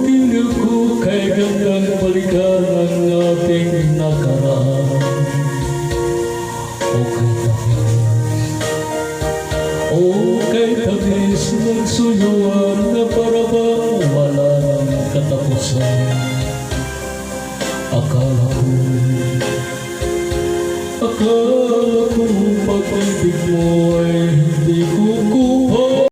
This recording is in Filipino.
Tingin ko kay gandang balikan ang ating nakaraan. Kay tamis ng suyuan na para bang wala ng katapusan. Akala ko pag-ibig mo